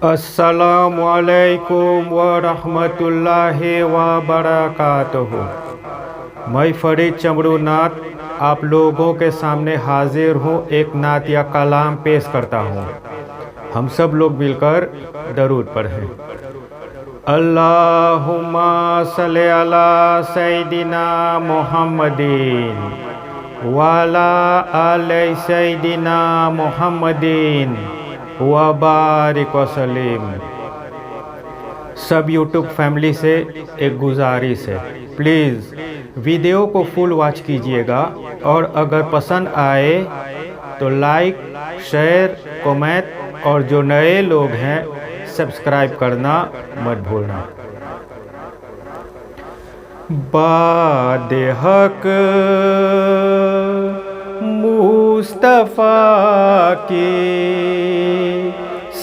السلام علیکم ورحمۃ اللہ وبرکاتہ۔ میں فرید چمرو نعت آپ لوگوں کے سامنے حاضر ہوں، ایک نعت یا کلام پیش کرتا ہوں۔ ہم سب لوگ مل کر درود پڑھیں۔ اللہم صلی علی سیدنا محمدین وعلی آل سیدنا محمدین وبارک وسلم۔ سب یوٹیوب فیملی سے ایک گزارش ہے، پلیز ویڈیو کو فل واچ کیجئے گا، اور اگر پسند آئے تو لائک، شیئر، کومنٹ، اور جو نئے لوگ ہیں سبسکرائب کرنا مت بھولنا۔ باد حق مصطفیٰ کی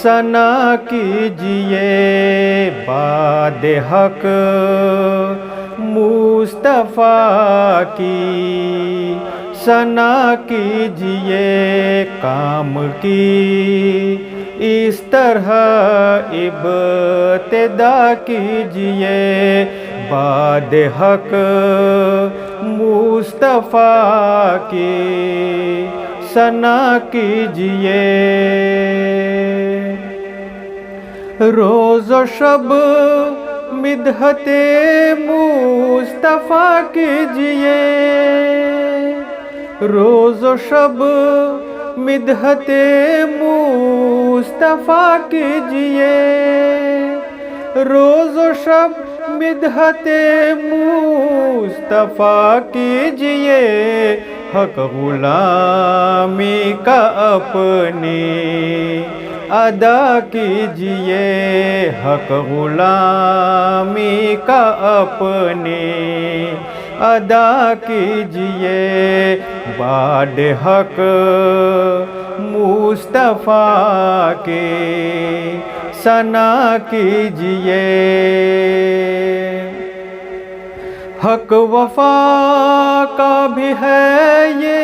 ثنا کیجئے، باد حق مصطفیٰ کی ثنا کیجئے، کام کی اس طرح ابتدا کیجئے، باد حق مصطفیٰ کی ثنا کیجئے، روز و شب مدحت مصطفیٰ کیجئے، روز و شب مدحت مصطفیٰ کیجئے، روز و شب مدحت مصطفیٰ کیجئے، حق غلامی کا اپنی ادا کیجئے، حق غلامی کا اپنی ادا کیجئے، باد حق مصطفیٰ کی ثنا کیجئے، حق وفا کا بھی ہے یہ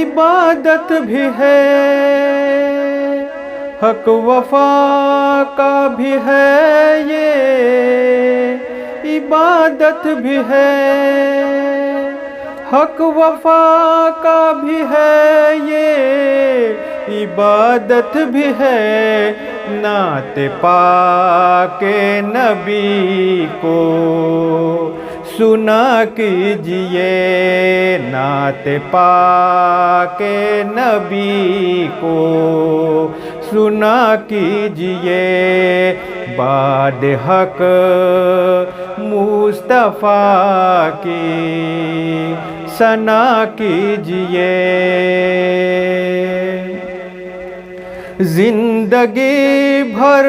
عبادت بھی ہے، حق وفا کا بھی ہے یہ عبادت بھی ہے، حق وفا کا بھی ہے یہ عبادت بھی ہے، نعت پاک نبی کو سنا کیجئے، نعت پاک نبی کو سنا کیجئے، باد حق مصطفیٰ کی ثنا کیجئے، زندگی بھر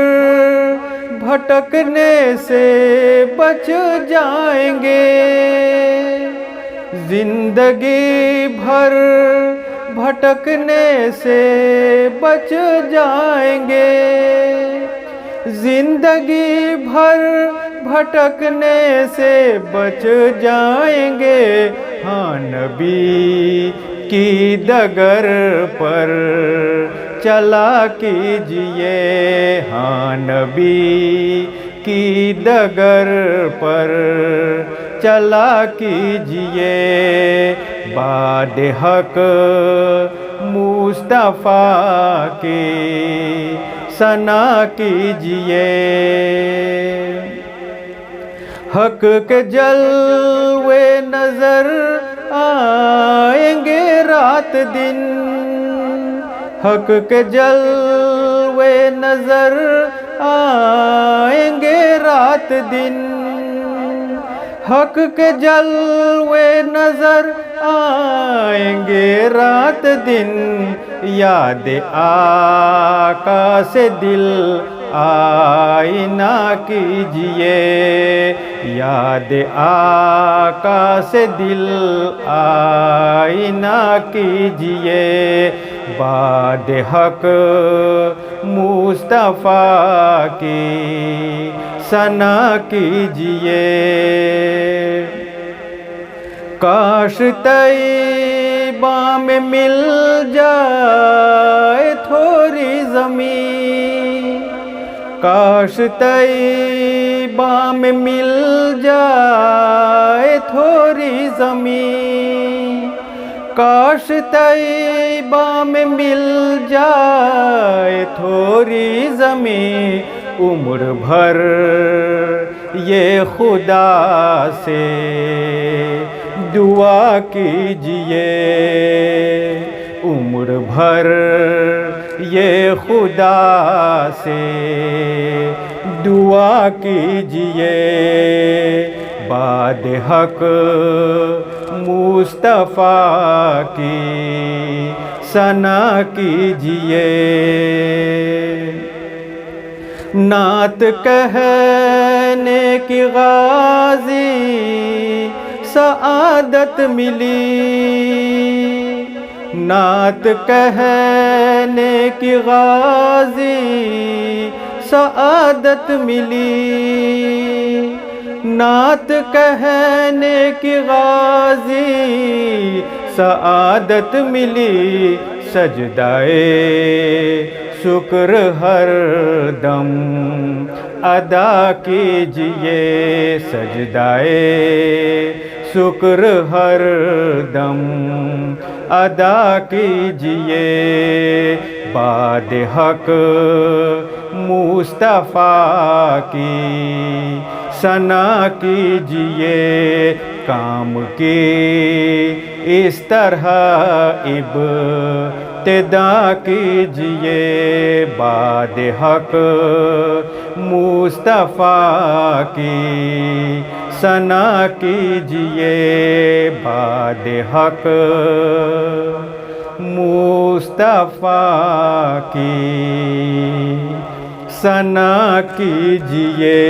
بھٹکنے سے بچ جائیں گے، زندگی بھر بھٹکنے سے بچ جائیں گے، زندگی بھر بھٹکنے سے بچ جائیں گے، ہاں نبی کی ڈگر پر چلا کیجئے، ہاں نبی کی ڈگر پر چلا کیجئے، باد حق مصطفیٰ کی ثنا کیجئے، حق کے جلوے نظر آئیں گے رات دن، حق کے جلوے نظر آئیں گے رات دن، حق کے جلوے نظر آئیں گے رات دن، یاد آقا سے دل آئینہ کیجئے، یاد آقا سے دل آئینہ کیجئے، باد حق مصطفیٰ کی ثنا کیجئے، کاش طیبہ میں مل جائے تھوڑی زمین، کاش طیبہ میں مل جائے تھوڑی زمین، کاش طیبہ میں مل جائے تھوڑی زمین، عمر بھر یہ خدا سے دعا کیجئے، عمر بھر یہ خدا سے دعا کیجئے، باد حق مصطفیٰ کی ثنا کیجئے، نعت کہنے کی غازی سعادت ملی، نعت کہنے کی غازی سعادت ملی، نعت کہنے کی غازی سعادت ملی، سجدائے شکر ہر دم ادا کیجئے، سجدائے شکر ہر دم ادا کیجئے، باد حق مصطفیٰ کی ثنا کیجئے، کام کی اس طرح ابتدا کیجئے، باد حق مصطفیٰ کی ثنا کیجئے، باد حق مصطفیٰ کی ثنا کیجئے۔